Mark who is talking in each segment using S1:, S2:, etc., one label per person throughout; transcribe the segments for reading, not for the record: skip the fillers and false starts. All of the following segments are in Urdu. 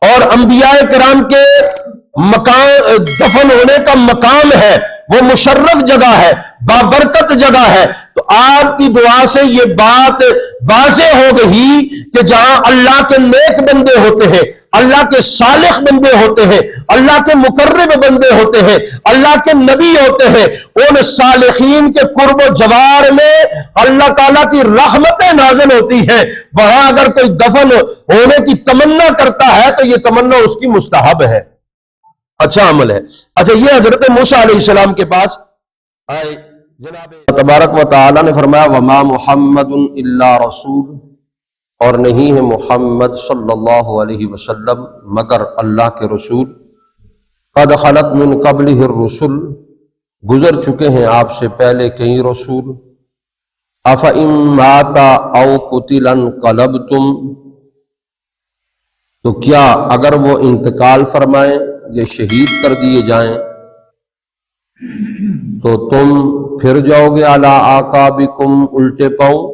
S1: اور انبیاء کرام کے مکان دفن ہونے کا مقام ہے، وہ مشرف جگہ ہے، بابرکت جگہ ہے. تو آپ کی دعا سے یہ بات واضح ہو گئی کہ جہاں اللہ کے نیک بندے ہوتے ہیں، اللہ کے صالح بندے ہوتے ہیں، اللہ کے مقرب بندے ہوتے ہیں، اللہ کے نبی ہوتے ہیں، ان صالحین کے قرب و جوار میں اللہ تعالیٰ کی رحمتیں نازل ہوتی ہیں. وہاں اگر کوئی دفن ہونے کی تمنا کرتا ہے تو یہ تمنا اس کی مستحب ہے، اچھا عمل ہے. اچھا، یہ حضرت موسیٰ علیہ السلام کے پاس آئے. جناب تبارک و تعالیٰ نے فرمایا وما محمد الا رسول، اور نہیں ہے محمد صلی اللہ علیہ وسلم مگر اللہ کے رسول. قد خلت من قبلہ الرسل، گزر چکے ہیں آپ سے پہلے کئی رسول. افإن مات او قتل انقلبتم، تو کیا اگر وہ انتقال فرمائیں یا شہید کر دیے جائیں تو تم پھر جاؤ گے علی اعقابکم، الٹے پاؤں.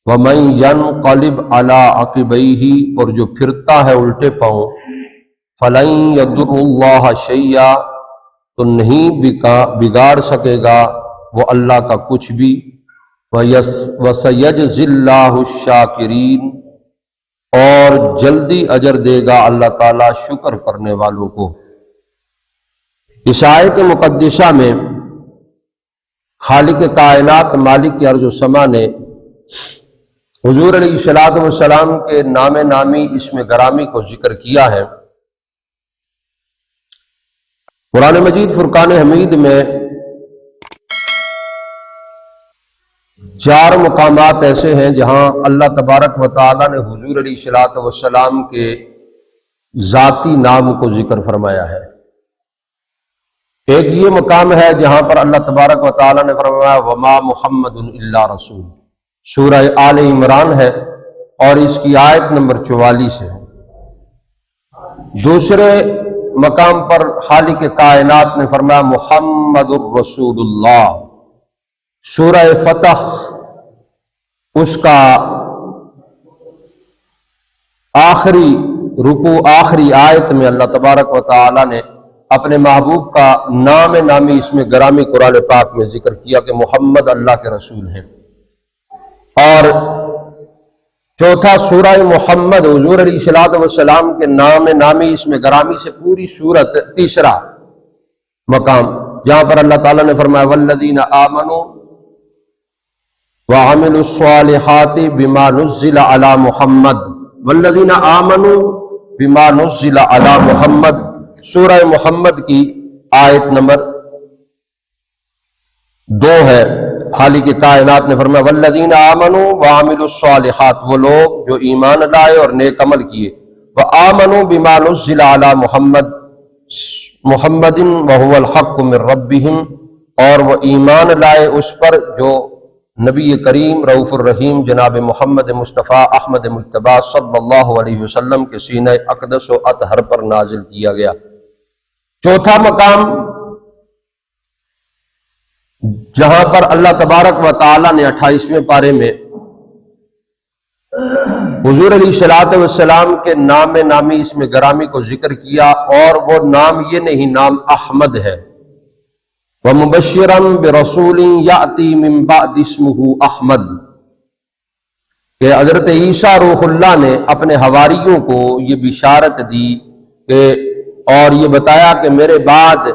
S1: ومن ینقلب علی عقبیہ، اور جو پھرتا ہے الٹے پاؤں. فلن یضر اللہ شیئا، تو نہیں بگاڑ سکے گا وہ اللہ کا کچھ بھی. وسیجزی اللہ الشاکرین، اور جلدی اجر دے گا اللہ تعالیٰ شکر کرنے والوں کو. اس آیت مقدسہ میں خالق کائنات مالک ارض و سما نے حضور علیہ الصلوۃ والسلام کے نام نامی اسم گرامی کو ذکر کیا ہے. قرآن مجید فرقان حمید میں 4 مقامات ایسے ہیں جہاں اللہ تبارک و تعالیٰ نے حضور علیہ الصلوۃ والسلام کے ذاتی نام کو ذکر فرمایا ہے. ایک یہ مقام ہے جہاں پر اللہ تبارک و تعالیٰ نے فرمایا وما محمد الا رسول، سورہ آل عمران ہے اور اس کی آیت نمبر 44 ہے. دوسرے مقام پر خالق کائنات نے فرمایا محمد الرسول اللہ، سورہ فتح اس کا آخری رکوع آخری آیت میں اللہ تبارک و تعالی نے اپنے محبوب کا نام نامی اس میں گرامی قرآن پاک میں ذکر کیا کہ محمد اللہ کے رسول ہیں. اور چوتھا سورہ محمد حضور علیہ الصلوۃ والسلام کے نام نامی اس میں گرامی سے پوری سورت. تیسرا مقام جہاں پر اللہ تعالیٰ نے فرمایا والذین آمنوا وعملوا الصالحات بما نزل علی محمد، والذین آمنوا بما نزل علی محمد، سورہ محمد کی آیت نمبر 2 ہے. خالق کائنات نے فرمایا والذین آمنوا وعملوا الصالحات، وہ لوگ جو ایمان لائے اور نیک عمل کیے. وآمنوا بما نزل علی محمد محمد وهو الحق من ربهم، اور وہ ایمان لائے اس پر جو نبی کریم رؤوف الرحیم جناب محمد مصطفیٰ احمد مجتبیٰ صلی اللہ علیہ وسلم کے سینہ اقدس و اطہر پر نازل کیا گیا. چوتھا مقام جہاں پر اللہ تبارک و تعالی نے 28ویں پارے میں حضور علیہ الصلوۃ والسلام کے نام نامی اس میں گرامی کو ذکر کیا، اور وہ نام یہ نہیں، نام احمد ہے. وَمُبَشِّرًا بِرَسُولٍ يَأْتِي مِن بَعْدِ اسْمُهُ احمد، کہ حضرت عیسیٰ روح اللہ نے اپنے حواریوں کو یہ بشارت دی کہ اور یہ بتایا کہ میرے بعد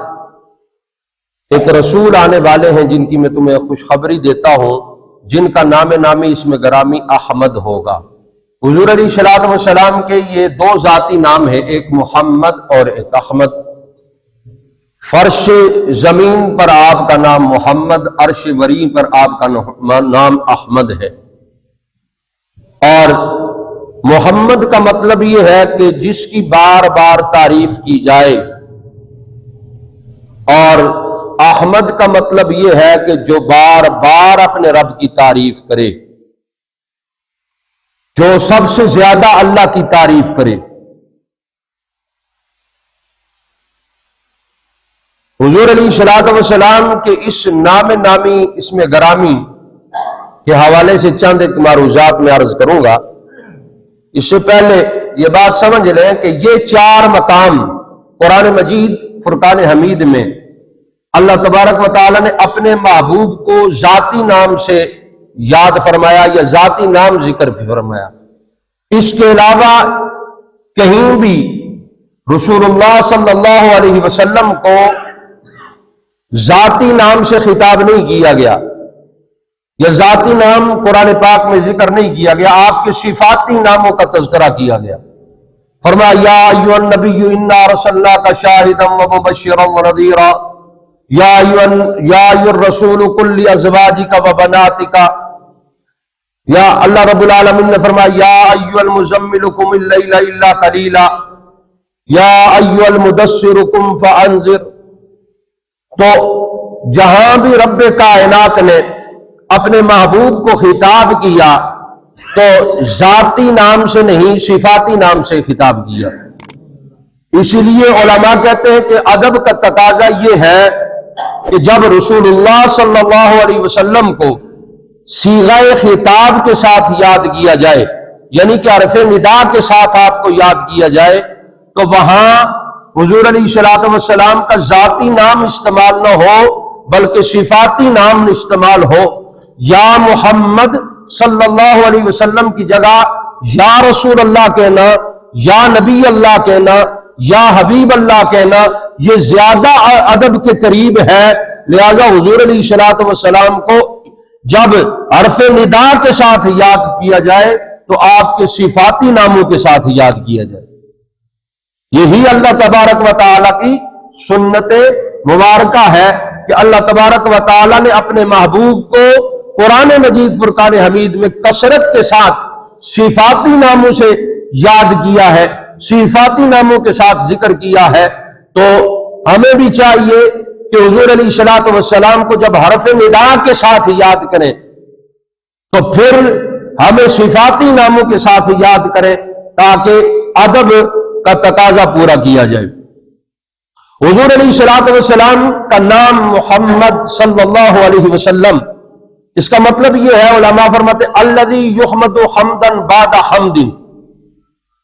S1: ایک رسول آنے والے ہیں جن کی میں تمہیں خوشخبری دیتا ہوں، جن کا نام نامی اس میں گرامی احمد ہوگا. حضور علیہ الصلوۃ والسلام کے یہ 2 ذاتی نام ہیں، ایک محمد اور ایک احمد. فرش زمین پر آپ کا نام محمد، عرش وری پر آپ کا نام احمد ہے. اور محمد کا مطلب یہ ہے کہ جس کی بار بار تعریف کی جائے، اور احمد کا مطلب یہ ہے کہ جو بار بار اپنے رب کی تعریف کرے، جو سب سے زیادہ اللہ کی تعریف کرے. حضور علیہ الصلوۃ والسلام کے اس نام نامی اس میں گرامی کے حوالے سے چند ایک معروضات میں عرض کروں گا. اس سے پہلے یہ بات سمجھ لیں کہ یہ 4 مقام قرآن مجید فرقان حمید میں اللہ تبارک و تعالی نے اپنے محبوب کو ذاتی نام سے یاد فرمایا یا ذاتی نام ذکر فرمایا. اس کے علاوہ کہیں بھی رسول اللہ صلی اللہ علیہ وسلم کو ذاتی نام سے خطاب نہیں کیا گیا یا ذاتی نام قرآن پاک میں ذکر نہیں کیا گیا، آپ کے صفاتی ناموں کا تذکرہ کیا گیا. فرمایا یا ایھا النبی انا ارسلناک شاہدا ومبشرا ونذیرا یا ایھا الرسول قل لازواجک وبناتک. یا اللہ رب العالمین نے فرمایا یا ایھا المزمل قم اللیل الا قلیلا یا ایھا المدثر قم فانذر. تو جہاں بھی رب کائنات نے اپنے محبوب کو خطاب کیا تو ذاتی نام سے نہیں صفاتی نام سے خطاب کیا. اسی لیے علماء کہتے ہیں کہ ادب کا تقاضا یہ ہے کہ جب رسول اللہ صلی اللہ علیہ وسلم کو صیغہ خطاب کے ساتھ یاد کیا جائے، یعنی کہ حرف ندا کے ساتھ آپ کو یاد کیا جائے، تو وہاں حضور علیہ الصلوۃ والسلام کا ذاتی نام استعمال نہ ہو بلکہ صفاتی نام استعمال ہو. یا محمد صلی اللہ علیہ وسلم کی جگہ یا رسول اللہ کہنا، یا نبی اللہ کہنا، یا حبیب اللہ کہنا، یہ زیادہ ادب کے قریب ہے. لہذا حضور علیہ الصلوۃ والسلام کو جب حرف ندا کے ساتھ یاد کیا جائے تو آپ کے صفاتی ناموں کے ساتھ یاد کیا جائے. یہی اللہ تبارک و تعالی کی سنت مبارکہ ہے کہ اللہ تبارک و تعالی نے اپنے محبوب کو قرآن مجید فرقان حمید میں کثرت کے ساتھ صفاتی ناموں سے یاد کیا ہے، صفاتی ناموں کے ساتھ ذکر کیا ہے. تو ہمیں بھی چاہیے کہ حضور علیہ الصلوۃ والسلام کو جب حرف ندا کے ساتھ یاد کریں تو پھر ہمیں صفاتی ناموں کے ساتھ یاد کریں تاکہ ادب کا تقاضا پورا کیا جائے. حضور علیہ الصلوۃ والسلام کا نام محمد صلی اللہ علیہ وسلم، اس کا مطلب یہ ہے، علماء فرماتے الذی یحمد حمدا بعد حمد،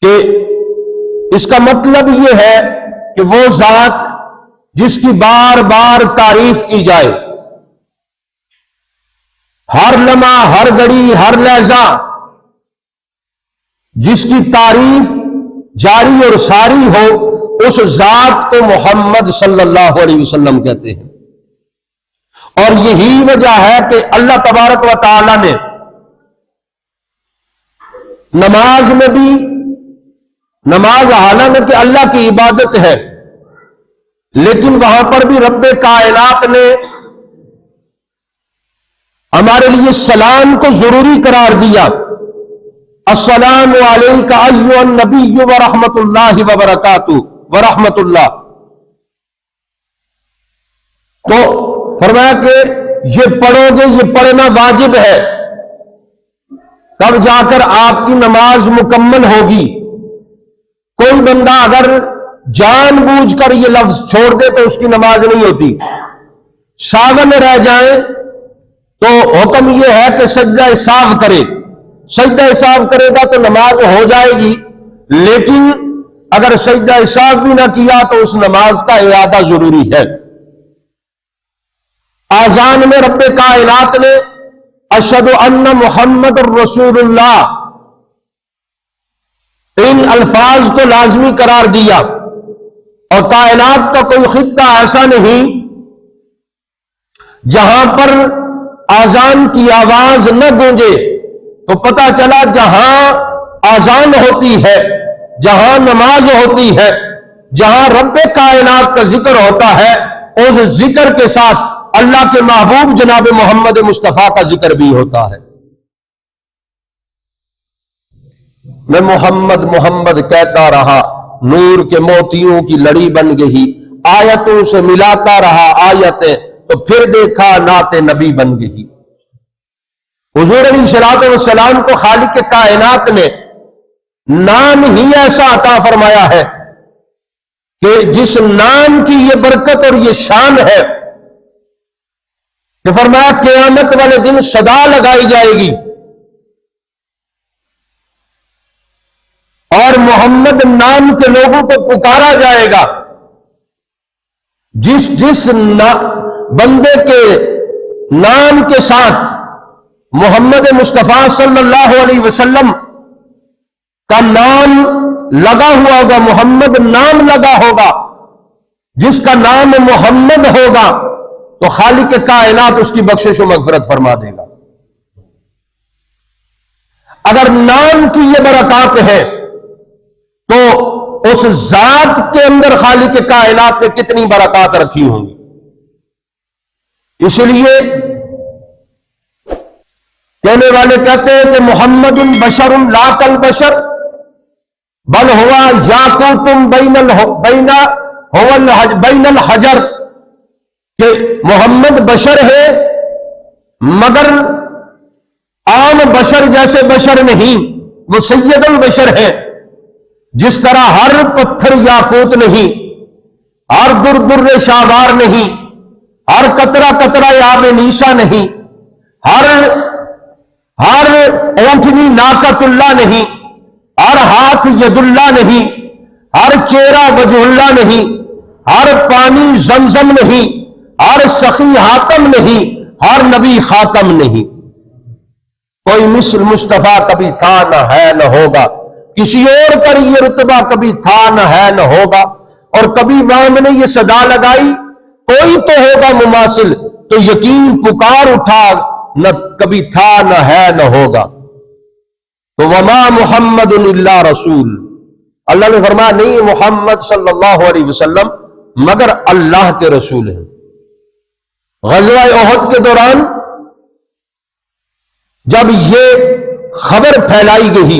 S1: کہ اس کا مطلب یہ ہے کہ وہ ذات جس کی بار بار تعریف کی جائے، ہر لمحہ، ہر گھڑی، ہر لحظہ جس کی تعریف جاری اور ساری ہو، اس ذات کو محمد صلی اللہ علیہ وسلم کہتے ہیں. اور یہی وجہ ہے کہ اللہ تبارک و تعالی نے نماز میں بھی، نماز حالانکہ کہ اللہ کی عبادت ہے لیکن وہاں پر بھی رب کائنات نے ہمارے لیے سلام کو ضروری قرار دیا. السلام علیک ایھا النبی ورحمۃ اللہ وبرکاتہ ورحمۃ اللہ. تو فرمایا کہ یہ پڑھو گے، یہ پڑھنا واجب ہے، تب جا کر آپ کی نماز مکمل ہوگی. کوئی بندہ اگر جان بوجھ کر یہ لفظ چھوڑ دے تو اس کی نماز نہیں ہوتی. ساون رہ جائیں تو حکم یہ ہے کہ سجدہ ساو کرے. سجدہ ساو کرے گا تو نماز ہو جائے گی، لیکن اگر سجدہ ساو بھی نہ کیا تو اس نماز کا اعادہ ضروری ہے. آذان میں رب کائنات نے اشہد ان محمد الرسول اللہ ان الفاظ کو لازمی قرار دیا، اور کائنات کا کوئی خطہ ایسا نہیں جہاں پر آذان کی آواز نہ گونجے. تو پتہ چلا جہاں آذان ہوتی ہے، جہاں نماز ہوتی ہے، جہاں رب کائنات کا ذکر ہوتا ہے، اس ذکر کے ساتھ اللہ کے محبوب جناب محمد مصطفیٰ کا ذکر بھی ہوتا ہے. میں محمد محمد کہتا رہا، نور کے موتیوں کی لڑی بن گئی، آیتوں سے ملاتا رہا آیتیں، تو پھر دیکھا نعت نبی بن گئی. حضور علیہ الصلوۃ والسلام کو خالق کائنات نے نام ہی ایسا عطا فرمایا ہے کہ جس نام کی یہ برکت اور یہ شان ہے کہ فرمایا قیامت والے دن صدا لگائی جائے گی اور محمد نام کے لوگوں کو پکارا جائے گا. جس بندے کے نام کے ساتھ محمد مصطفیٰ صلی اللہ علیہ وسلم کا نام لگا ہوا ہوگا، محمد نام لگا ہوگا، جس کا نام محمد ہوگا، تو خالق کائنات اس کی بخشش و مغفرت فرما دے گا. اگر نام کی یہ برکات ہے تو اس ذات کے اندر خالق کائنات نے کتنی برکات رکھی ہوں گی. اس لیے کہنے والے کہتے ہیں کہ محمد بشر لا کالبشر بل ہوا یاقوت بین الحجر، کہ محمد بشر ہے مگر عام بشر جیسے بشر نہیں، وہ سید البشر ہے. جس طرح ہر پتھر یاقوت نہیں، ہر در شاہوار نہیں، ہر قطرہ قطرہ آب نیسا نہیں، ہر اونٹنی ناقۃ اللہ نہیں، ہر ہاتھ ید اللہ نہیں، ہر چہرہ وجہ اللہ نہیں، ہر پانی زمزم نہیں، ہر سخی حاتم نہیں، ہر نبی خاتم نہیں. کوئی مثل مصطفیٰ کبھی تھا نہ ہے نہ ہوگا، کسی اور پر یہ رتبہ کبھی تھا نہ ہے نہ ہوگا. اور کبھی وہاں میں نے یہ صدا لگائی کوئی تو ہوگا مماثل، تو یقین پکار اٹھا نہ کبھی تھا نہ ہے نہ ہوگا. تو وما محمد الا رسول، اللہ نے فرمایا نہیں محمد صلی اللہ علیہ وسلم مگر اللہ کے رسول ہیں. غزوہ احد کے دوران جب یہ خبر پھیلائی گئی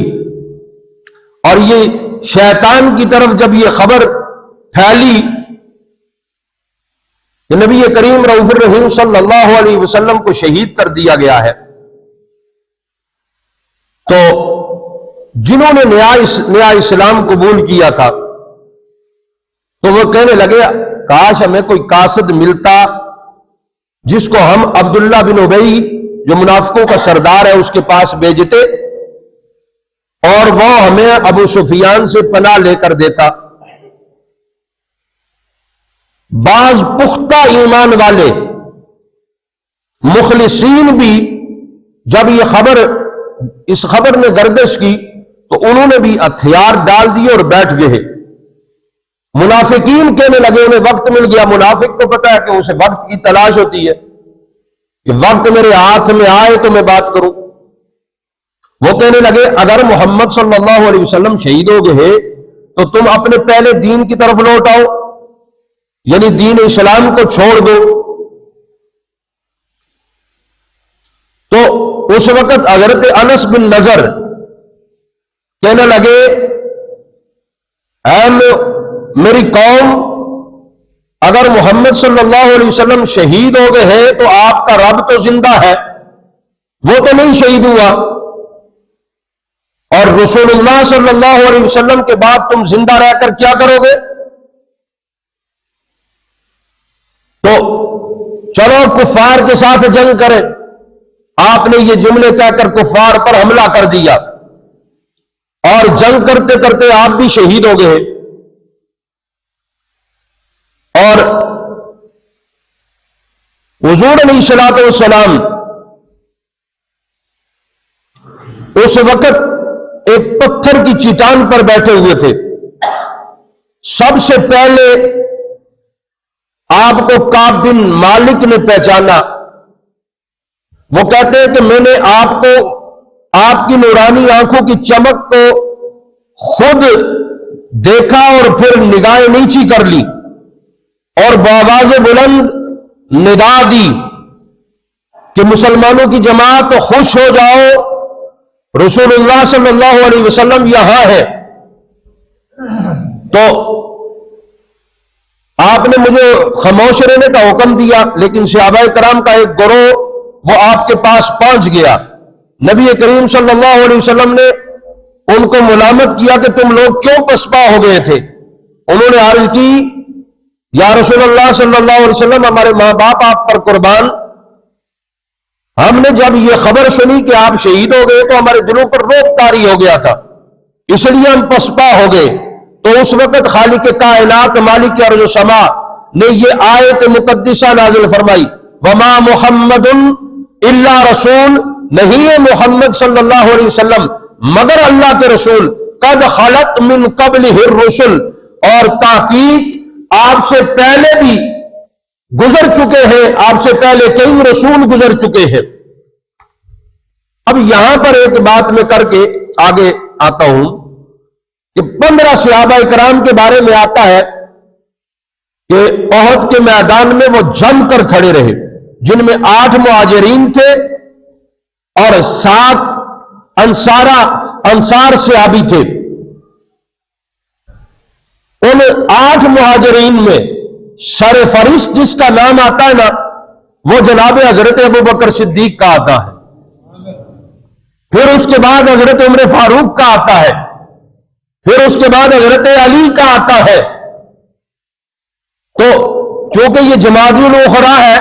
S1: اور یہ شیطان کی طرف جب یہ خبر پھیلی کہ نبی کریم رؤوف الرحیم صلی اللہ علیہ وسلم کو شہید کر دیا گیا ہے، تو جنہوں نے نیا اسلام قبول کیا تھا تو وہ کہنے لگے کاش ہمیں کوئی قاصد ملتا جس کو ہم عبداللہ بن ابی جو منافقوں کا سردار ہے اس کے پاس بھیجتے اور وہ ہمیں ابو سفیان سے پناہ لے کر دیتا. بعض پختہ ایمان والے مخلصین بھی جب یہ اس خبر نے گردش کی تو انہوں نے بھی ہتھیار ڈال دیے اور بیٹھ گئے. منافقین کہنے لگے انہیں وقت مل گیا، منافق کو پتا ہے کہ اسے وقت کی تلاش ہوتی ہے کہ وقت میرے ہاتھ میں آئے تو میں بات کروں. وہ کہنے لگے اگر محمد صلی اللہ علیہ وسلم شہید ہو گئے تو تم اپنے پہلے دین کی طرف لوٹ آؤ، یعنی دین اسلام کو چھوڑ دو. تو اس وقت حضرت انس بن نضر کہنے لگے میری قوم اگر محمد صلی اللہ علیہ وسلم شہید ہو گئے ہیں تو آپ کا رب تو زندہ ہے، وہ تو نہیں شہید ہوا، اور رسول اللہ صلی اللہ علیہ وسلم کے بعد تم زندہ رہ کر کیا کرو گے؟ تو چلو کفار کے ساتھ جنگ کریں. آپ نے یہ جملے کہہ کر کفار پر حملہ کر دیا اور جنگ کرتے کرتے آپ بھی شہید ہو گئے. اور حضور علیہ الصلوۃ والسلام اس وقت ایک پتھر کی چٹان پر بیٹھے ہوئے تھے. سب سے پہلے آپ کو کعب بن مالک نے پہچانا. وہ کہتے ہیں کہ میں نے آپ کو آپ کی نورانی آنکھوں کی چمک کو خود دیکھا اور پھر نگاہیں نیچی کر لی اور بآواز بلند ندا دی کہ مسلمانوں کی جماعت خوش ہو جاؤ، رسول اللہ صلی اللہ علیہ وسلم یہاں ہے. تو آپ نے مجھے خاموش رہنے کا حکم دیا، لیکن صحابہ کرام کا ایک گروہ وہ آپ کے پاس پہنچ گیا. نبی کریم صلی اللہ علیہ وسلم نے ان کو ملامت کیا کہ تم لوگ کیوں پسپا ہو گئے تھے. انہوں نے عرض کی یا رسول اللہ صلی اللہ علیہ وسلم ہمارے ماں باپ آپ پر قربان، ہم نے جب یہ خبر سنی کہ آپ شہید ہو گئے تو ہمارے دلوں پر روب طاری ہو گیا تھا. اس لیے ہم پسپا ہو گئے. تو اس وقت خالق کائنات مالک ارض و سما نے یہ آیت مقدسہ نازل فرمائی، وما محمد الا رسول، نہیں ہے محمد صلی اللہ علیہ وسلم مگر اللہ کے رسول، قد خلت من قبلہ الرسل، اور تحقیق آپ سے پہلے بھی گزر چکے ہیں، آپ سے پہلے کئی رسول گزر چکے ہیں. اب یہاں پر ایک بات میں کر کے آگے آتا ہوں کہ 15 صحابہ کرام کے بارے میں آتا ہے کہ احد کے میدان میں وہ جم کر کھڑے رہے، جن میں 8 مہاجرین تھے اور 7 انصار صحابی تھے. ان 8 مہاجرین میں سر فہرست جس کا نام آتا ہے نا، وہ جناب حضرت ابوبکر صدیق کا آتا ہے. پھر اس کے بعد حضرت عمر فاروق کا آتا ہے، پھر اس کے بعد حضرت علی کا آتا ہے. تو چونکہ یہ جمادی الاخرى ہے،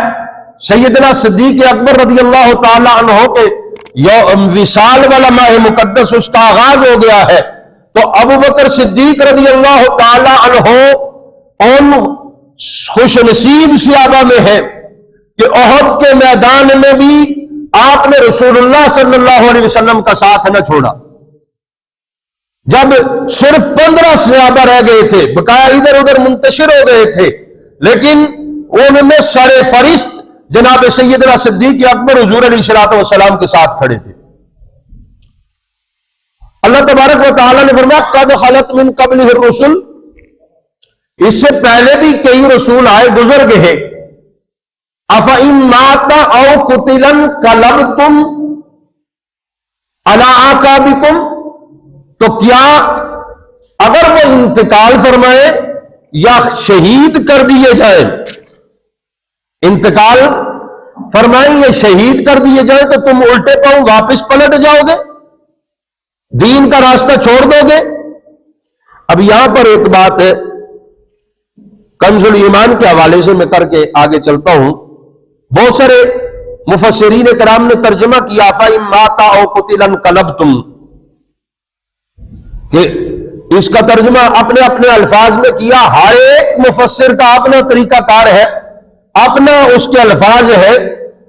S1: سیدنا صدیق اکبر رضی اللہ تعالی عنہ کے وصال والا ماہ مقدس اس کا آغاز ہو گیا ہے. تو ابوبکر صدیق رضی اللہ تعالی عنہ ان خوش نصیب صحابہ میں ہے کہ احد کے میدان میں بھی آپ نے رسول اللہ صلی اللہ علیہ وسلم کا ساتھ نہ چھوڑا. جب صرف 15 صحابہ رہ گئے تھے، بقایا ادھر ادھر منتشر ہو گئے تھے، لیکن ان میں سر فہرست جناب سیدنا صدیق اکبر حضور علیہ الصلوۃ والسلام کے ساتھ کھڑے تھے. اللہ تبارک و تعالی نے فرمایا قد خلت من قبلہ الرسل، اس سے پہلے بھی کئی رسول آئے گزر گئے. افإن مات او قتل انقلبتم علی اعقابکم، تو کیا اگر وہ انتقال فرمائے یا شہید کر دیے جائیں، انتقال فرمائیں یا شہید کر دیے جائیں، تو تم الٹے پاؤں واپس پلٹ جاؤ گے، دین کا راستہ چھوڑ دو گے. اب یہاں پر ایک بات ہے کنز الایمان کے حوالے سے میں کر کے آگے چلتا ہوں. بہت سارے مفسرین کرام نے ترجمہ کیا فَإِن مَاتَ أَوْ قُتِلَ انقلبتم، کہ اس کا ترجمہ اپنے اپنے الفاظ میں کیا. ہر ایک مفسر کا اپنا طریقہ کار ہے، اپنا اس کے الفاظ ہے،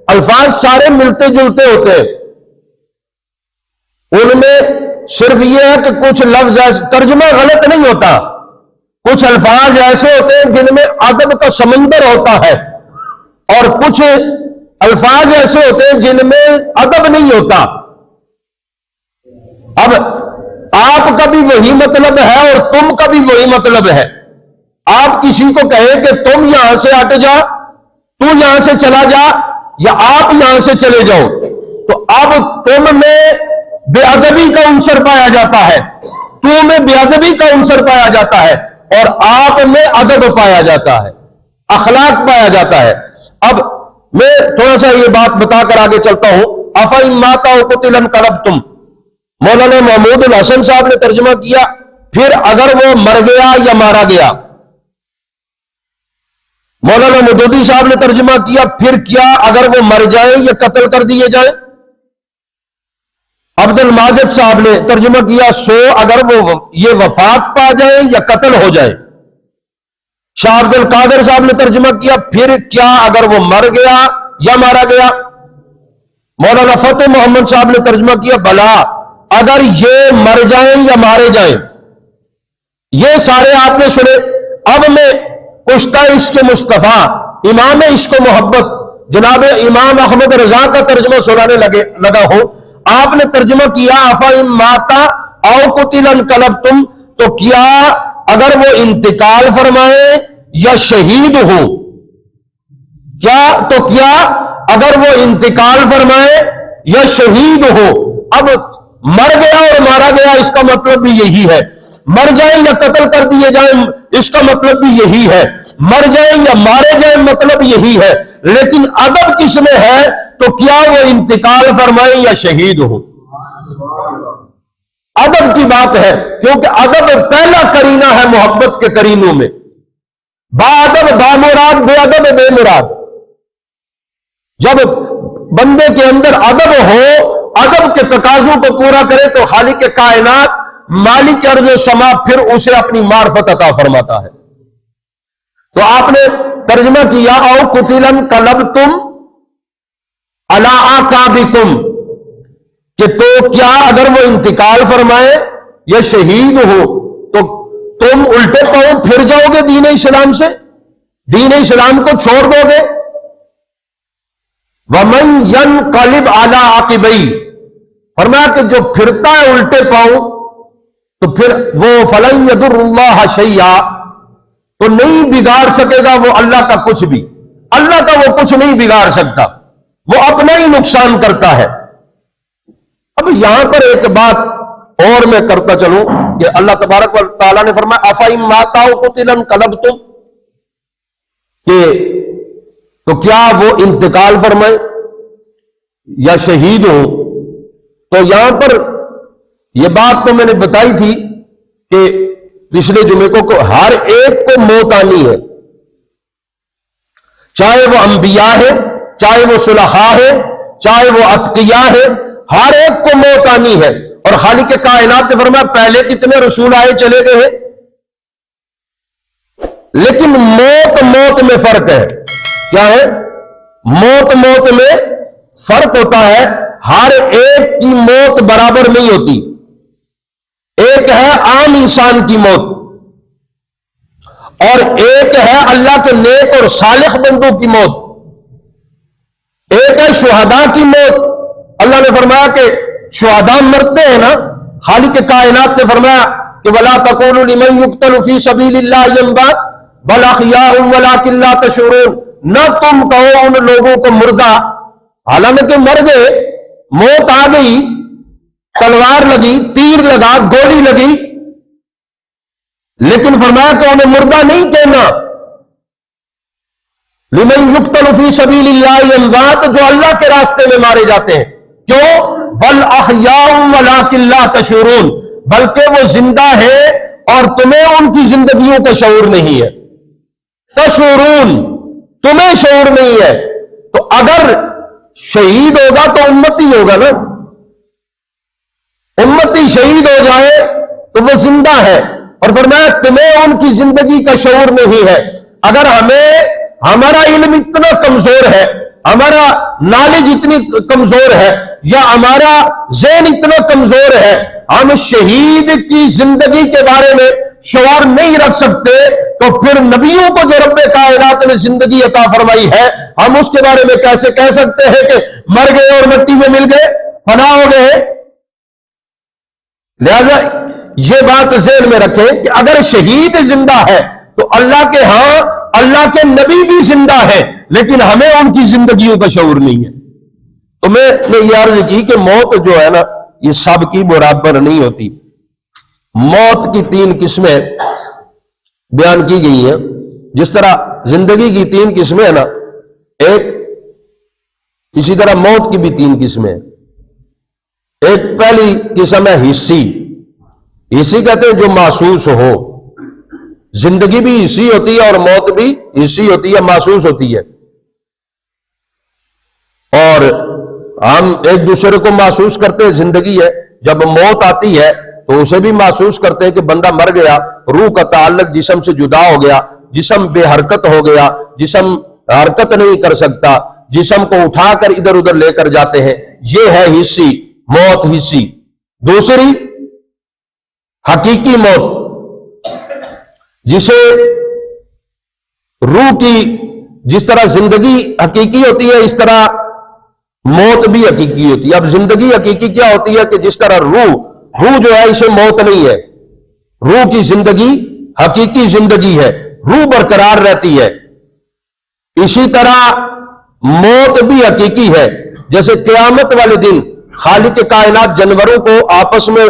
S1: الفاظ سارے ملتے جلتے ہوتے ہیں. ان میں صرف یہ ہے کہ کچھ لفظ ترجمہ غلط نہیں ہوتا، کچھ الفاظ ایسے ہوتے ہیں جن میں ادب کا سمندر ہوتا ہے، اور کچھ الفاظ ایسے ہوتے ہیں جن میں ادب نہیں ہوتا. اب آپ کا بھی وہی مطلب ہے اور تم کا بھی وہی مطلب ہے. آپ کسی کو کہیں کہ تم یہاں سے ہٹ جا، تو یہاں سے چلا جا، یا آپ یہاں سے چلے جاؤ، تو اب تم میں بے ادبی کا عنصر پایا جاتا ہے، تو میں بے ادبی کا عنصر پایا جاتا ہے، اور آپ میں ادب پایا جاتا ہے، اخلاق پایا جاتا ہے. اب میں تھوڑا سا یہ بات بتا کر آگے چلتا ہوں. افإن مات أو قتل انقلبتم، مولانا محمود الحسن صاحب نے ترجمہ کیا پھر اگر وہ مر گیا یا مارا گیا. مولانا مودودی صاحب نے ترجمہ کیا پھر کیا اگر وہ مر جائیں یا قتل کر دیے جائیں. عبد الماجد صاحب نے ترجمہ کیا سو اگر وہ یہ وفات پا جائیں یا قتل ہو جائے. شاہ عبد القادر صاحب نے ترجمہ کیا پھر کیا اگر وہ مر گیا یا مارا گیا. مولانا فتح محمد صاحب نے ترجمہ کیا بلا اگر یہ مر جائیں یا مارے جائیں. یہ سارے آپ نے سنے. اب میں کشتہ عشق مصطفیٰ امام عشق و محبت جناب امام احمد رضا کا ترجمہ سنانے لگا ہوں. آپ نے ترجمہ کیا افإن مات أو قتل انقلبتم، تو کیا اگر وہ انتقال فرمائے یا شہید ہو، کیا اگر وہ انتقال فرمائے یا شہید ہو. اب مر گیا اور مارا گیا اس کا مطلب بھی یہی ہے، مر جائیں یا قتل کر دیے جائیں اس کا مطلب بھی یہی ہے، مر جائیں یا مارے جائیں مطلب یہی ہے. لیکن ادب کس میں ہے؟ تو کیا وہ انتقال فرمائیں یا شہید ہو. ادب کی بات ہے، کیونکہ ادب پہلا کرینہ ہے محبت کے کرینوں میں. با ادب با مراد، بے ادب بے مراد. جب بندے کے اندر ادب ہو، ادب کے تقاضوں کو پورا کرے، تو خالق کائنات مالک ارض و سما پھر اسے اپنی معرفت عطا فرماتا ہے. تو آپ نے ترجمہ کیا او قتلن قلبتم علی اعقابکم کہ تو کیا اگر وہ انتقال فرمائے یا شہید ہو تو تم الٹے پاؤں پھر جاؤ گے دین اسلام سے, دین اسلام کو چھوڑ دو گے. وَمَن يَنْقَلِبْ عَلَىٰ عَقِبَيْهِ فرمایا کہ جو پھرتا ہے الٹے پاؤں تو پھر وہ فَلَن يَضُرُّ اللَّهَ شَيْئًا تو نہیں بگاڑ سکے گا وہ اللہ کا کچھ بھی, اللہ کا وہ کچھ نہیں بگاڑ سکتا, وہ اپنا ہی نقصان کرتا ہے. اب یہاں پر ایک بات اور میں کرتا چلوں کہ اللہ تبارک و تعالیٰ نے فرمایا افَإِن مَاتَ أَوْ قُتِلَ انقلبتم کہ تو کیا وہ انتقال فرمائے یا شہید ہو. تو یہاں پر یہ بات تو میں نے بتائی تھی کہ پچھلے جمعے کو ہر ایک کو موت آنی ہے, چاہے وہ انبیاء ہے, چاہے وہ صلحاء ہے, چاہے وہ اتقیاء ہے, ہر ایک کو موت آنی ہے. اور خالق کائنات نے فرمایا پہلے کتنے رسول آئے چلے گئے ہیں, لیکن موت میں فرق ہے. کیا ہے؟ موت میں فرق ہوتا ہے. ہر ایک کی موت برابر نہیں ہوتی. ایک ہے عام انسان کی موت اور ایک ہے اللہ کے نیک اور صالح بندوں کی موت. ایک ہے شہداء کی موت. اللہ نے فرمایا کہ شہداء مرتے ہیں نا, خالق کائنات نے فرمایا کہ وَلَا تَقُولُوا لِمَن يُقْتَلُ فِي سَبِيلِ اللَّهِ أَمْوَاتٌ بَلْ أَحْيَاءٌ وَلَٰكِن لَّا تَشْعُرُونَ نہ تم کہو ان لوگوں کو مردہ حالانکہ مر گئے, موت آ گئی, تلوار لگی, تیر لگا, گولی لگی, لیکن فرمایا کہ انہیں مردہ نہیں کہنا. لمن یقتل فی سبیل اللہ اموات جو اللہ کے راستے میں مارے جاتے ہیں. کیوں؟ بل احیاء ولکن لا تشعرون بلکہ وہ زندہ ہے اور تمہیں ان کی زندگیوں کا شعور نہیں ہے. تشعرون تمہیں شعور نہیں ہے. تو اگر شہید ہوگا تو امتی ہوگا نا, امتی شہید ہو جائے تو وہ زندہ ہے. اور فرمایا تمہیں ان کی زندگی کا شعور نہیں ہے. اگر ہمارا علم اتنا کمزور ہے, ہمارا نالج اتنی کمزور ہے, یا ہمارا ذہن اتنا کمزور ہے, ہم شہید کی زندگی کے بارے میں شعور نہیں رکھ سکتے, تو پھر نبیوں کو جو رب کائنات نے زندگی عطا فرمائی ہے ہم اس کے بارے میں کیسے کہہ سکتے ہیں کہ مر گئے اور مٹی میں مل گئے, فنا ہو گئے. لہذا یہ بات ذہن میں رکھیں کہ اگر شہید زندہ ہے تو اللہ کے ہاں اللہ کے نبی بھی زندہ ہے, لیکن ہمیں ان کی زندگیوں کا شعور نہیں ہے. تو میں نے یہ عرض کی کہ موت جو ہے نا یہ سب کی برابر نہیں ہوتی. موت کی 3 قسمیں بیان کی گئی ہیں. جس طرح زندگی کی 3 قسمیں ہیں نا, ایک اسی طرح موت کی بھی 3 قسمیں ہیں. ایک پہلی قسم ہے حصی. حصی کہتے ہیں جو محسوس ہو. زندگی بھی حصی ہوتی ہے اور موت بھی حصی ہوتی ہے, محسوس ہوتی ہے. اور ہم ایک دوسرے کو محسوس کرتے ہیں زندگی ہے, جب موت آتی ہے تو اسے بھی محسوس کرتے ہیں کہ بندہ مر گیا, روح کا تعلق جسم سے جدا ہو گیا, جسم بے حرکت ہو گیا, جسم حرکت نہیں کر سکتا, جسم کو اٹھا کر ادھر ادھر لے کر جاتے ہیں. یہ ہے حصی, موت حصی. دوسری حقیقی موت, جسے روح کی جس طرح زندگی حقیقی ہوتی ہے اس طرح موت بھی حقیقی ہوتی ہے. اب زندگی حقیقی کیا ہوتی ہے کہ جس طرح روح جو ہے اسے موت نہیں ہے, روح کی زندگی حقیقی زندگی ہے, روح برقرار رہتی ہے. اسی طرح موت بھی حقیقی ہے. جیسے قیامت والے دن خالق کائنات جانوروں کو آپس میں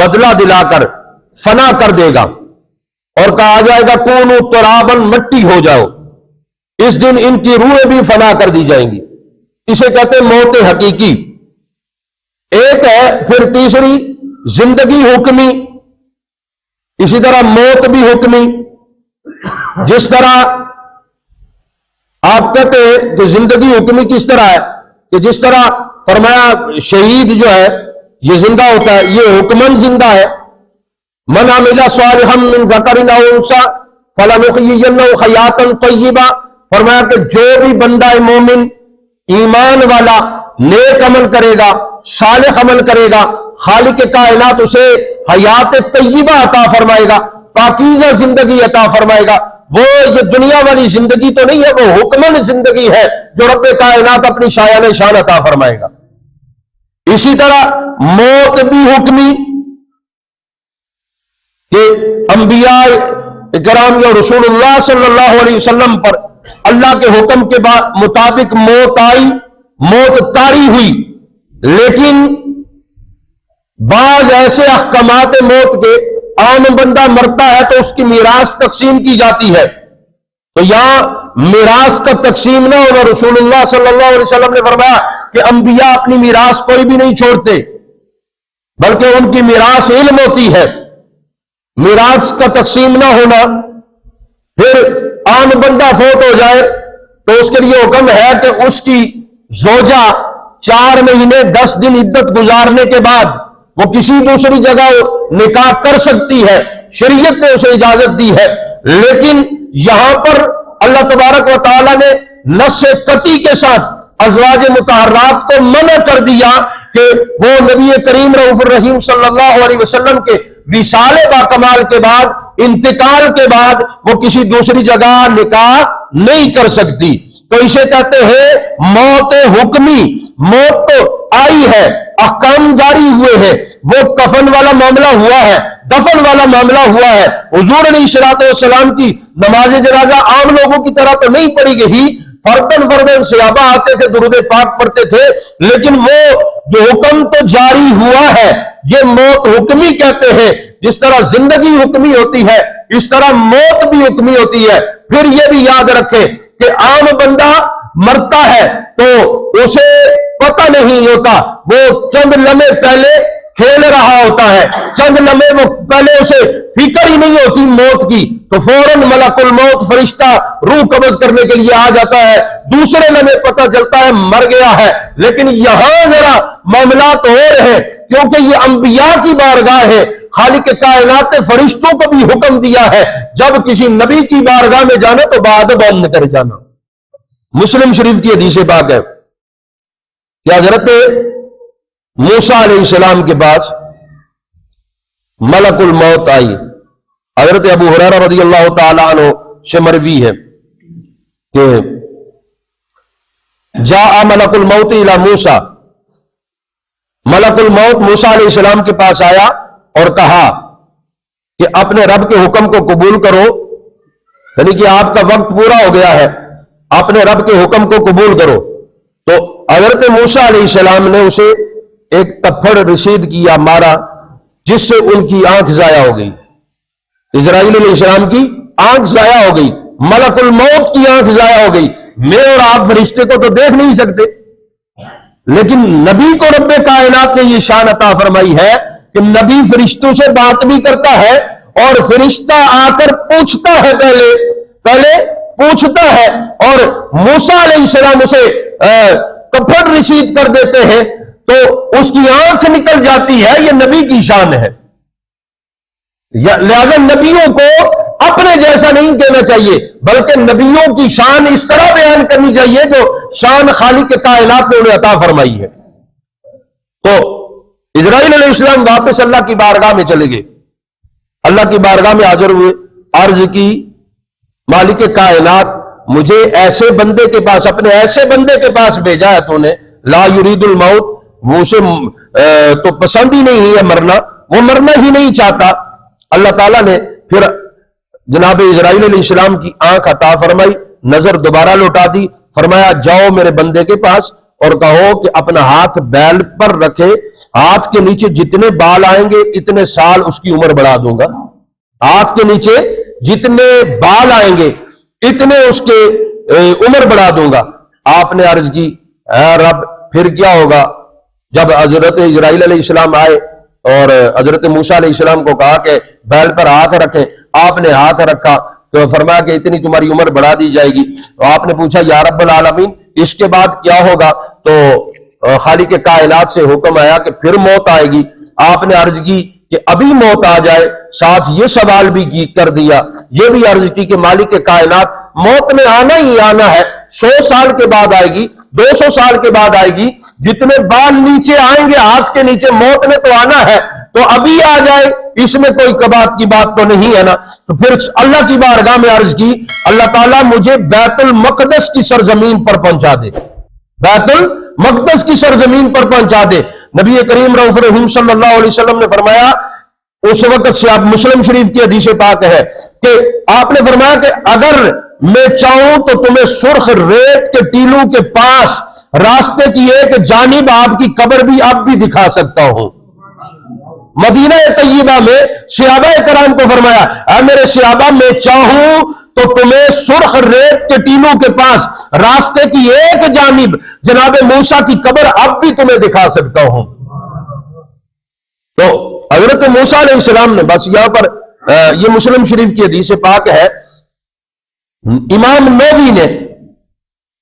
S1: بدلہ دلا کر فنا کر دے گا اور کہا جائے گا کونو ترابن, مٹی ہو جاؤ. اس دن ان کی روحیں بھی فنا کر دی جائیں گی. اسے کہتے ہیں موت حقیقی. ایک ہے پھر تیسری زندگی حکمی. اسی طرح موت بھی حکمی. جس طرح آپ کہتے ہیں کہ زندگی حکمی کس طرح ہے کہ جس طرح فرمایا شہید جو ہے یہ زندہ ہوتا ہے, یہ حکمن زندہ ہے, من عمل صالحا من ذکر او انثى فلنحيينه حیاتا طیبہ، فرمایا کہ جو بھی بندہ مومن ایمان والا نیک عمل کرے گا، صالح عمل کرے گا، خالق کائنات اسے حیات طیبہ عطا فرمائے گا، پاکیزہ زندگی عطا فرمائے گا۔ وہ یہ دنیا والی زندگی تو نہیں ہے، وہ حکمن زندگی ہے جو رب کائنات اپنی شایان شان عطا فرمائے گا۔ اسی طرح موت بھی حکمی کہ انبیاء کرام یا رسول اللہ صلی اللہ علیہ وسلم پر اللہ کے حکم کے مطابق موت آئی، موت طاری ہوئی، لیکن بعض ایسے احکامات موت کے عام بندہ مرتا ہے تو اس کی میراث تقسیم کی جاتی ہے، تو یہاں میراث کا تقسیم نہ ہونا، رسول اللہ صلی اللہ علیہ وسلم نے فرمایا کہ انبیاء اپنی میراث کوئی بھی نہیں چھوڑتے، بلکہ ان کی میراث علم ہوتی ہے۔ میراث کا تقسیم نہ ہونا، پھر عام بندہ فوت ہو جائے تو اس کے لیے حکم ہے کہ اس کی زوجہ 4 مہینے 10 دن عدت گزارنے کے بعد وہ کسی دوسری جگہ نکاح کر سکتی ہے، شریعت نے اسے اجازت دی ہے۔ لیکن یہاں پر اللہ تبارک و تعالی نے نص قطعی کے ساتھ ازواج مطہرات کو منع کر دیا کہ وہ نبی کریم رؤوف الرحیم صلی اللہ علیہ وسلم کے وصال باکمال کے بعد، انتقال کے بعد وہ کسی دوسری جگہ نکاح نہیں کر سکتی۔ تو اسے کہتے ہیں موت حکمی، موت تو آئی ہے، احکام جاری ہوئے ہیں، وہ کفن والا معاملہ ہوا ہے، دفن والا معاملہ ہوا ہے۔ حضور علیہ الصلوۃ والسلام کی نماز جنازہ عام لوگوں کی طرح تو نہیں پڑھی گئی، فردن صحابہ آتے تھے، درود پاک پڑھتے تھے، لیکن وہ جو حکم تو جاری ہوا ہے، یہ موت حکمی کہتے ہیں۔ جس طرح زندگی حکمی ہوتی ہے اس طرح موت بھی حکمی ہوتی ہے۔ پھر یہ بھی یاد رکھیں کہ عام بندہ مرتا ہے تو اسے پتہ نہیں ہوتا، وہ چند لمحے پہلے کھیل رہا ہوتا ہے، چند لمحے وہ پہلے اسے فکر ہی نہیں ہوتی موت کی، تو فوراً ملک الموت فرشتہ روح قبض کرنے کے لیے آ جاتا ہے، دوسرے لمحے پتہ چلتا ہے مر گیا ہے۔ لیکن یہاں ذرا معاملات اور ہیں، کیونکہ یہ انبیاء کی بارگاہ ہے، خالق کائنات نے فرشتوں کو بھی حکم دیا ہے جب کسی نبی کی بارگاہ میں جانا تو بعد بند کر جانا۔ مسلم شریف کی حدیث پاک ہے کہ حضرت موسیٰ علیہ السلام کے پاس ملک الموت آئی۔ حضرت ابو ہریرہ رضی اللہ تعالی عنہ سے مروی ہے کہ جاء ملک الموت الی موسیٰ، ملک الموت موسیٰ علیہ السلام کے پاس آیا اور کہا کہ اپنے رب کے حکم کو قبول کرو، یعنی کہ آپ کا وقت پورا ہو گیا ہے، اپنے رب کے حکم کو قبول کرو۔ تو حضرت موسیٰ علیہ السلام نے اسے ایک تپھڑ رسید کیا، مارا، جس سے ان کی آنکھ ضائع ہو گئی۔ اسرائیل علیہ السلام کی آنکھ ضائع ہو گئی، ملک الموت کی آنکھ ضائع ہو گئی۔ میں اور آپ فرشتے کو تو دیکھ نہیں سکتے، لیکن نبی کو رب کائنات نے یہ شان عطا فرمائی ہے کہ نبی فرشتوں سے بات بھی کرتا ہے، اور فرشتہ آ کر پوچھتا ہے، پہلے پوچھتا ہے، اور موسیٰ علیہ السلام اسے کپڑ رسید کر دیتے ہیں تو اس کی آنکھ نکل جاتی ہے۔ یہ نبی کی شان ہے، لہذا نبیوں کو اپنے جیسا نہیں کہنا چاہیے، بلکہ نبیوں کی شان اس طرح بیان کرنی چاہیے جو شان خالق کائنات نے انہیں عطا فرمائی ہے۔ تو اسرائیل علیہ السلام واپس اللہ کی بارگاہ میں چلے گئے، اللہ کی بارگاہ میں حاضر ہوئے، عرض کی مالک کائنات مجھے ایسے بندے کے پاس، اپنے ایسے بندے کے پاس بھیجا ہے تو نے، لا یرید الموت، وہ اسے تو پسند ہی نہیں ہے مرنا، وہ مرنا ہی نہیں چاہتا۔ اللہ تعالیٰ نے پھر جناب اسرائیل علیہ السلام کی آنکھ عطا فرمائی، نظر دوبارہ لوٹا دی، فرمایا جاؤ میرے بندے کے پاس اور کہو کہ اپنا ہاتھ بیل پر رکھے، ہاتھ کے نیچے جتنے بال آئیں گے اتنے سال اس کی عمر بڑھا دوں گا، ہاتھ کے نیچے جتنے بال آئیں گے اتنے اس کے عمر بڑھا دوں گا۔ آپ نے عرض کی اے رب پھر کیا ہوگا؟ جب حضرت اسرائیل علیہ السلام آئے اور حضرت موسیٰ علیہ السلام کو کہا کہ بیل پر ہاتھ رکھیں، آپ نے ہاتھ رکھا تو فرمایا کہ اتنی تمہاری عمر بڑھا دی جائے گی۔ تو آپ نے پوچھا یا رب العالمین اس کے بعد کیا ہوگا؟ تو خالق کائنات سے حکم آیا کہ پھر موت آئے گی۔ آپ نے عرض کی کہ ابھی موت آ جائے. ساتھ یہ سوال بھی کر دیا، یہ بھی عرض کی کہ مالک کائنات، موت نے آنا ہی آنا ہے، 100 سال کے بعد آئے گی، 200 سال کے بعد آئے گی، جتنے بال نیچے آئیں گے ہاتھ کے نیچے، موت نے تو آنا ہے، تو ابھی آ جائے، اس میں کوئی کبات کی بات تو نہیں ہے نا. تو پھر اللہ کی بارگاہ میں عرض کی، اللہ تعالیٰ مجھے بیت المقدس کی سرزمین پر پہنچا دے، بیت المقدس کی سرزمین پر پہنچا دے. نبی کریم رؤوف رحیم صلی اللہ علیہ وسلم نے فرمایا، اس وقت سے آپ مسلم شریف کی حدیث پاک ہے کہ آپ نے فرمایا کہ اگر میں چاہوں تو تمہیں سرخ ریت کے ٹیلوں کے پاس راستے کی ایک جانب آپ کی قبر بھی اب بھی دکھا سکتا ہوں. مدینہ طیبہ میں صحابہ کرام کو فرمایا، اے میرے صحابہ، میں چاہوں تو تمہیں سرخ ریت کے ٹیلوں کے پاس راستے کی ایک جانب جناب موسیٰ کی قبر اب بھی تمہیں دکھا سکتا ہوں. تو حضرت موسیٰ علیہ السلام نے، بس یہاں پر یہ مسلم شریف کی حدیث پاک ہے، امام نووی نے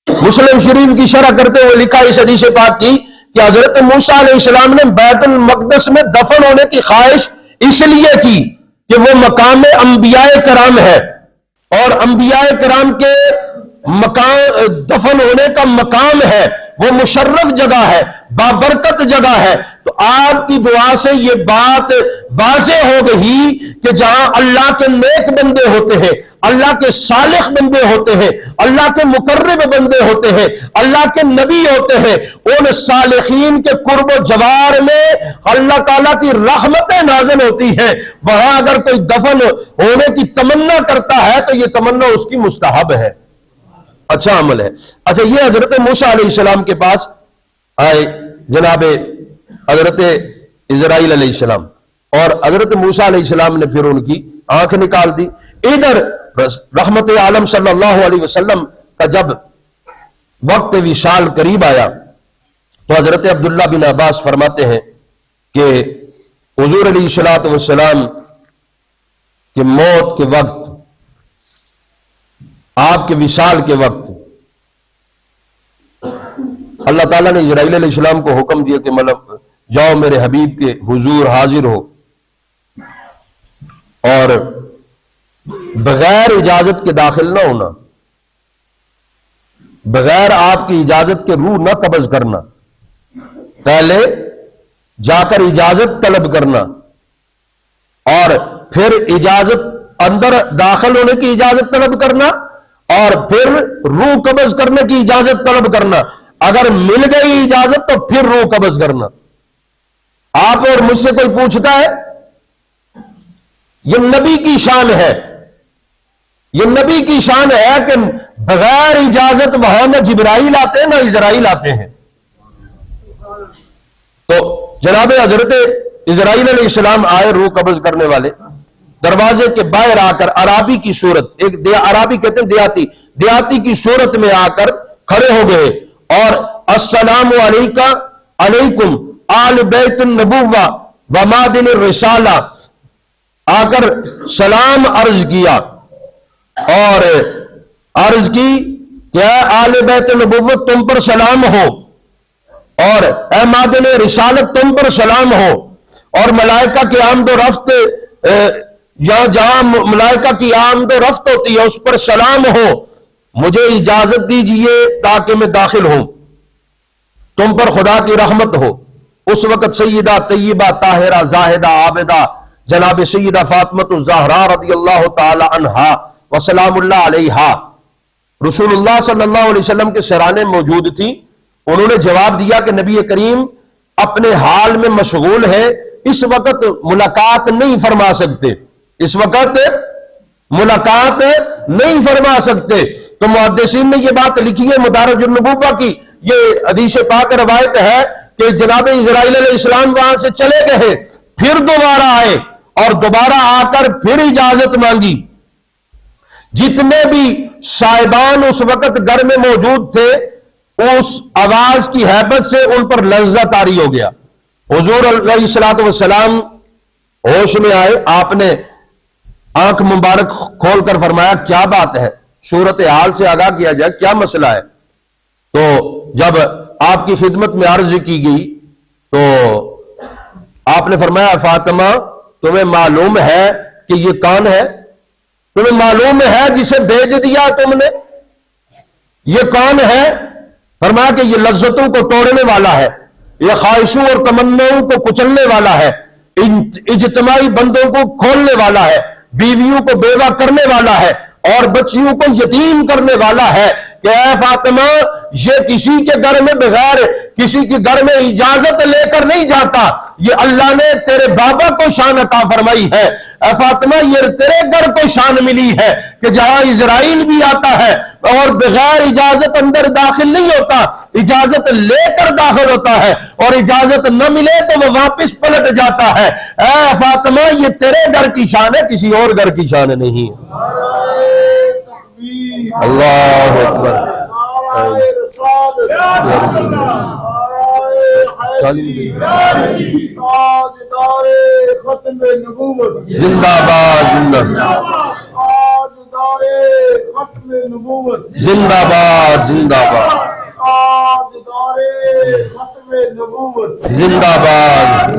S1: مسلم شریف کی شرح کرتے ہوئے لکھا اس حدیث پاک کی کہ حضرت موسیٰ علیہ السلام نے بیت المقدس میں دفن ہونے کی خواہش اس لیے کی کہ وہ مقام انبیاء کرام ہے، اور انبیاء کرام کے مقام دفن ہونے کا مقام ہے، وہ مشرف جگہ ہے، بابرکت جگہ ہے. تو آپ کی دعا سے یہ بات واضح ہو گئی کہ جہاں اللہ کے نیک بندے ہوتے ہیں، اللہ کے صالح بندے ہوتے ہیں، اللہ کے مقرب بندے ہوتے ہیں، اللہ کے نبی ہوتے ہیں، ان صالحین کے قرب و جوار میں اللہ تعالیٰ کی رحمتیں نازل ہوتی ہیں. وہاں اگر کوئی دفن ہونے کی تمنا کرتا ہے تو یہ تمنا اس کی مستحب ہے، اچھا عمل ہے. اچھا، یہ حضرت موسیٰ علیہ السلام کے پاس آئے جناب حضرت اسرائیل علیہ السلام، اور حضرت موسیٰ علیہ السلام نے پھر ان کی آنکھ نکال دی. ادھر رحمت عالم صلی اللہ علیہ وسلم کا جب وقت وصال قریب آیا تو حضرت عبداللہ بن عباس فرماتے ہیں کہ حضور علیہ الصلوۃ والسلام کے موت کے وقت، آپ کے وصال کے وقت، اللہ تعالیٰ نے اسرائیل علیہ السلام کو حکم دیا کہ مطلب جاؤ میرے حبیب کے حضور حاضر ہو، اور بغیر اجازت کے داخل نہ ہونا، بغیر آپ کی اجازت کے روح نہ قبض کرنا، پہلے جا کر اجازت طلب کرنا، اور پھر اجازت اندر داخل ہونے کی اجازت طلب کرنا، اور پھر روح قبض کرنے کی اجازت طلب کرنا. اگر مل گئی اجازت تو پھر روح قبض کرنا. آپ اور مجھ سے کوئی پوچھتا ہے، یہ نبی کی شان ہے، یہ نبی کی شان ہے کہ بغیر اجازت وہاں نہ جبرائیل آتے ہیں نہ اسرائیل آتے ہیں. تو جناب حضرت اسرائیل علیہ السلام آئے روح قبض کرنے والے، دروازے کے باہر آ کر عرابی کی صورت، ایک عرابی کہتے ہیں دیہاتی کی صورت میں آ کر کھڑے ہو گئے، اور السلام علیکم آل بیت النبوہ و مادن الرسالہ آ کر سلام عرض کیا، اور عرض کی کہ اے آل بیت النبوت تم پر سلام ہو، اور اے مادن رسالت تم پر سلام ہو، اور ملائکہ کی آمد و رفت جہاں ملائکہ کی آمد و رفت ہوتی ہے اس پر سلام ہو، مجھے اجازت دیجئے تاکہ میں داخل ہوں، تم پر خدا کی رحمت ہو. اس وقت سیدہ طیبہ طاہرہ زاہدہ عابدہ جناب سیدہ فاطمۃ الزہرا رضی اللہ تعالی عنہا وسلام اللہ علیہا رسول اللہ صلی اللہ علیہ وسلم کے سرانے موجود تھی. انہوں نے جواب دیا کہ نبی کریم اپنے حال میں مشغول ہے، اس وقت ملاقات نہیں فرما سکتے، اس وقت ملاقات نہیں فرما سکتے. تو محدثین نے یہ بات لکھی ہے مدارج النبوہ کی، یہ حدیث پاک روایت ہے کہ جناب اسرائیل علیہ السلام وہاں سے چلے گئے، پھر دوبارہ آئے اور دوبارہ آ کر پھر اجازت مانگی. جتنے بھی صاحبان اس وقت گھر میں موجود تھے اس آواز کی ہیبت سے ان پر لرزہ طاری ہو گیا. حضور علیہ الصلوۃ والسلام ہوش میں آئے، آپ نے آنکھ مبارک کھول کر فرمایا کیا بات ہے، صورت حال سے آگاہ کیا جائے، کیا مسئلہ ہے. تو جب آپ کی خدمت میں عرض کی گئی تو آپ نے فرمایا فاطمہ تمہیں معلوم ہے کہ یہ کون ہے؟ تمہیں معلوم ہے جسے بھیج دیا تم نے؟ یہ کون ہے؟ فرمایا کہ یہ لذتوں کو توڑنے والا ہے، یہ خواہشوں اور تمناؤں کو کچلنے والا ہے، اجتماعی بندوں کو کھولنے والا ہے، بیویوں کو بیوہ کرنے والا ہے اور بچیوں کو یتیم کرنے والا ہے کہ اے فاطمہ یہ کسی کے گھر میں بغیر کسی کے گھر میں اجازت لے کر نہیں جاتا، یہ اللہ نے تیرے بابا کو شان عطا فرمائی ہے۔ اے فاطمہ یہ تیرے گھر کو شان ملی ہے کہ جہاں اسرائیل بھی آتا ہے اور بغیر اجازت اندر داخل نہیں ہوتا، اجازت لے کر داخل ہوتا ہے، اور اجازت نہ ملے تو وہ واپس پلٹ جاتا ہے۔ اے فاطمہ یہ تیرے گھر کی شان ہے، کسی اور گھر کی شان نہیں ہے۔ اللہ اکبر۔ زندہ باد، زندہ باد، زندہ باد، زندہ باد،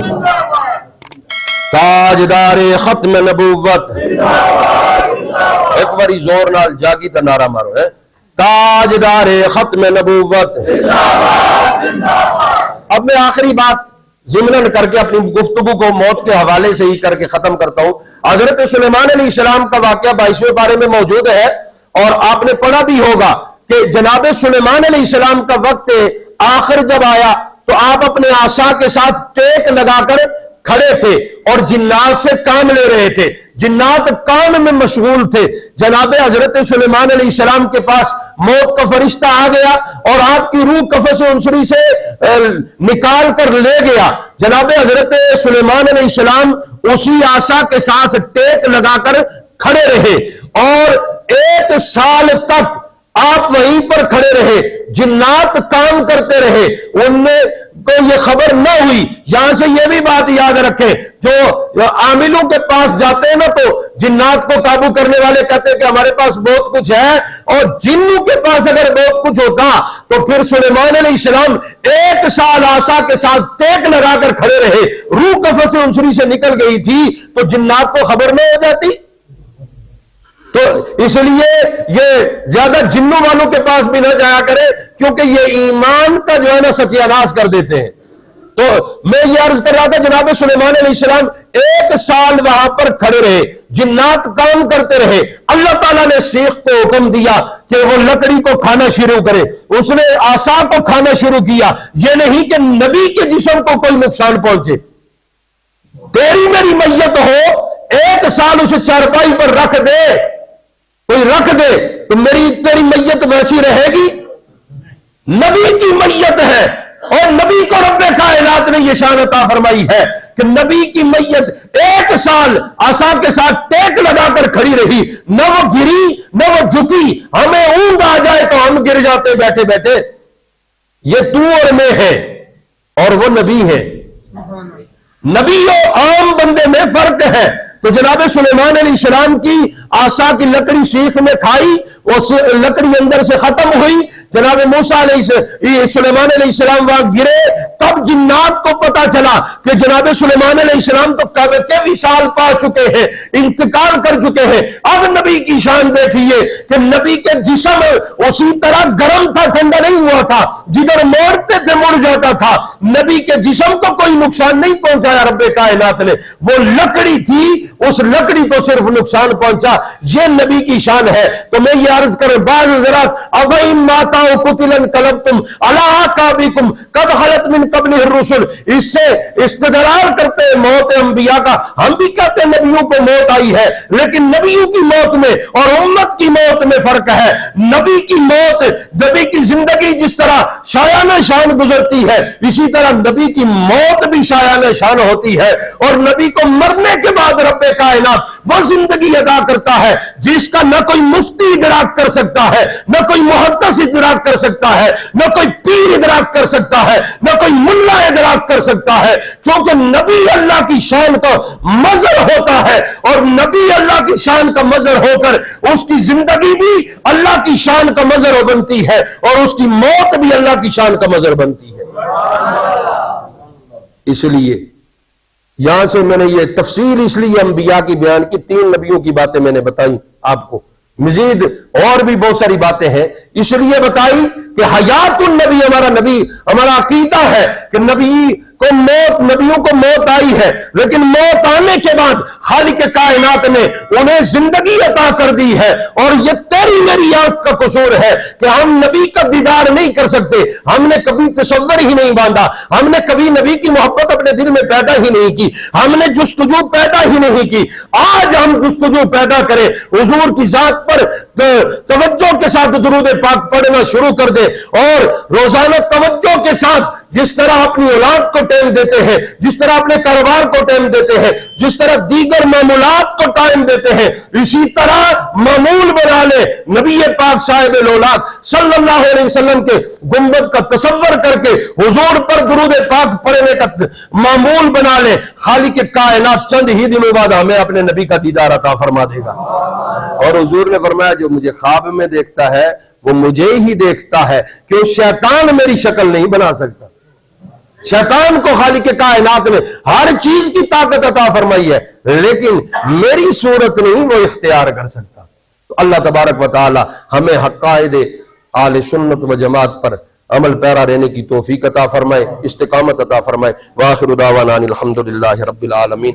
S1: تاجدار ختم نبوت۔ ایک باری زور نال جاگی تا نعرہ مارو ہے، تاجدار ختم نبوت۔ اب میں آخری بات ضمن کر کے اپنی گفتگو کو موت کے حوالے سے ہی کر کے ختم کرتا ہوں۔ حضرت سلیمان علیہ السلام کا واقعہ 22ویں پارے میں موجود ہے، اور آپ نے پڑھا بھی ہوگا کہ جناب سلیمان علیہ السلام کا وقت آخر جب آیا تو آپ اپنے عصا کے ساتھ ٹیک لگا کر کھڑے تھے اور جنات سے کام لے رہے تھے، جنات کام میں مشغول تھے۔ جناب حضرت سلیمان علیہ السلام کے پاس موت کا فرشتہ آ گیا اور آپ کی روح قفس عنصری سے نکال کر لے گیا۔ جناب حضرت سلیمان علیہ السلام اسی عصا کے ساتھ ٹیک لگا کر کھڑے رہے، اور 1 سال تک آپ وہیں پر کھڑے رہے، جنات کام کرتے رہے، ان کو یہ خبر نہ ہوئی۔ یہاں سے یہ بھی بات یاد رکھیں، جو عاملوں کے پاس جاتے ہیں نا تو جنات کو قابو کرنے والے کہتے ہیں کہ ہمارے پاس بہت کچھ ہے، اور جنوں کے پاس اگر بہت کچھ ہوتا تو پھر سلیمان علیہ السلام 1 سال عصا کے ساتھ ٹیک لگا کر کھڑے رہے، روح قفس عنصری سے نکل گئی تھی تو جنات کو خبر نہ ہو جاتی؟ تو اس لیے یہ زیادہ جنوں والوں کے پاس بھی نہ جایا کرے، کیونکہ یہ ایمان کا جو ہے نا ستیاناش کر دیتے ہیں۔ تو میں یہ عرض کر رہا تھا جناب سلیمان علیہ السلام 1 سال وہاں پر کھڑے رہے، جنات کام کرتے رہے۔ اللہ تعالیٰ نے سیخ کو حکم دیا کہ وہ لکڑی کو کھانا شروع کرے، اس نے عصا کو کھانا شروع کیا۔ یہ نہیں کہ نبی کے جسم کو کوئی نقصان پہنچے۔ تیری میری میت ہو، 1 سال اسے چارپائی پر رکھ دے، کوئی رکھ دے تو تیری میت ویسی رہے گی؟ نبی کی میت ہے، اور نبی کو رب کائنات نے یہ شان عطا فرمائی ہے کہ نبی کی میت 1 سال عصا کے ساتھ ٹیک لگا کر کھڑی رہی، نہ وہ گری نہ وہ جھکی۔ ہمیں اونگ آ جائے تو ہم گر جاتے بیٹھے بیٹھے، یہ تو اور میں ہے اور وہ نبی ہے۔ نبی اور عام بندے میں فرق ہے۔ تو جناب سلیمان علیہ السلام کی عصا کی لکڑی سیخ میں کھائی، وہ لکڑی اندر سے ختم ہوئی۔ جناب موسیٰ سلیمان علیہ السلام وہاں گرے، تب جنات کو پتا چلا کہ جناب سلیمان علیہ السلام تو کب کے وصال پا چکے ہیں، انتقال کر چکے ہیں۔ اب نبی کی شان دیکھیے کہ نبی کے جسم اسی طرح گرم تھا، ٹھنڈا نہیں ہوا تھا، جدھر موڑتے تھے مڑ جاتا تھا۔ نبی کے جسم کو کوئی نقصان نہیں پہنچایا رب کائنات نے، وہ لکڑی تھی، اس لکڑی کو صرف نقصان پہنچا۔ یہ نبی کی شان ہے۔ تو میں یہ عرض کروں، بعض حضرات اَوَإِن مَاتَوْا قُتِلَ انقلبتم عَلَىٰ أَعْقَابِكُمْ قَدْ خَلَتْ مِن قَبْلِهِ الرُّسُلُ، اس سے استدلال کرتے ہیں موت انبیاء کا۔ ہم بھی کہتے ہیں نبیوں کو موت آئی ہے، لیکن نبیوں کی موت میں اور امت کی موت میں فرق ہے۔ نبی کی موت، نبی کی زندگی جس طرح شایانہ شان گزرتی ہے، اسی طرح نبی کی موت بھی شایانہ شان ہوتی ہے۔ اور نبی کو مرنے کے بعد رب کائنات وہ زندگی عطا کرتا ہے جس کا نہ کوئی مفتی ادراک کر سکتا ہے، نہ کوئی محدث ادراک کر سکتا ہے، نہ کوئی پیر ادراک کر سکتا ہے، نہ کوئی ملا ادراک کر سکتا ہے، کیونکہ نبی اللہ کی شان کا مظہر ہوتا ہے، اور نبی اللہ کی شان کا مظہر ہو کر اس کی زندگی بھی اللہ کی شان کا مظہر بنتی ہے، اور اس کی موت بھی اللہ کی شان کا مظہر بنتی ہے۔ اس لیے یہاں سے میں نے یہ تفصیل اس لیے انبیاء کی بیان کی، 3 نبیوں کی باتیں میں نے بتائی آپ کو، مزید اور بھی بہت ساری باتیں ہیں، اس لیے بتائی کہ حیات النبی ہمارا نبی، ہمارا عقیدہ ہے کہ نبیوں کو موت آئی ہے، لیکن موت آنے کے بعد خالق کائنات نے انہیں زندگی عطا کر دی ہے، اور یہ تیری میری آنکھ کا قصور ہے کہ ہم نبی کا دیدار نہیں کر سکتے، ہم نے کبھی تصور ہی نہیں باندھا، ہم نے کبھی نبی کی محبت اپنے دل میں پیدا ہی نہیں کی، ہم نے جستجو پیدا ہی نہیں کی۔ آج ہم جستجو پیدا کریں، حضور کی ذات پر توجہ کے ساتھ درود پاک پڑھنا شروع کر دے، اور روزانہ توجہ کے ساتھ جس طرح اپنی اولاد کو ٹائم دیتے ہیں، جس طرح اپنے کاروبار کو ٹائم دیتے ہیں، جس طرح دیگر معمولات کو ٹائم دیتے ہیں، اسی طرح معمول بنا لے نبی پاک صاحب الاولاد صلی اللہ علیہ وسلم کے گنبد کا تصور کر کے حضور پر درود پاک پڑھنے کا معمول بنا لے۔ خالق کائنات چند ہی دنوں بعد ہمیں اپنے نبی کا دیدار عطا فرما دے گا۔ اور حضور نے فرمایا جو مجھے خواب میں دیکھتا ہے وہ مجھے ہی دیکھتا ہے، کہ شیطان میری شکل نہیں بنا سکتا۔ شیطان کو خالق کائنات نے ہر چیز کی طاقت عطا فرمائی ہے، لیکن میری صورت نہیں وہ اختیار کر سکتا۔ تو اللہ تبارک و تعالی ہمیں حقائد اہل سنت و جماعت پر عمل پیرا رہنے کی توفیق عطا فرمائے، استقامت عطا فرمائے۔ وآخر دعوانا الحمدللہ رب العالمین۔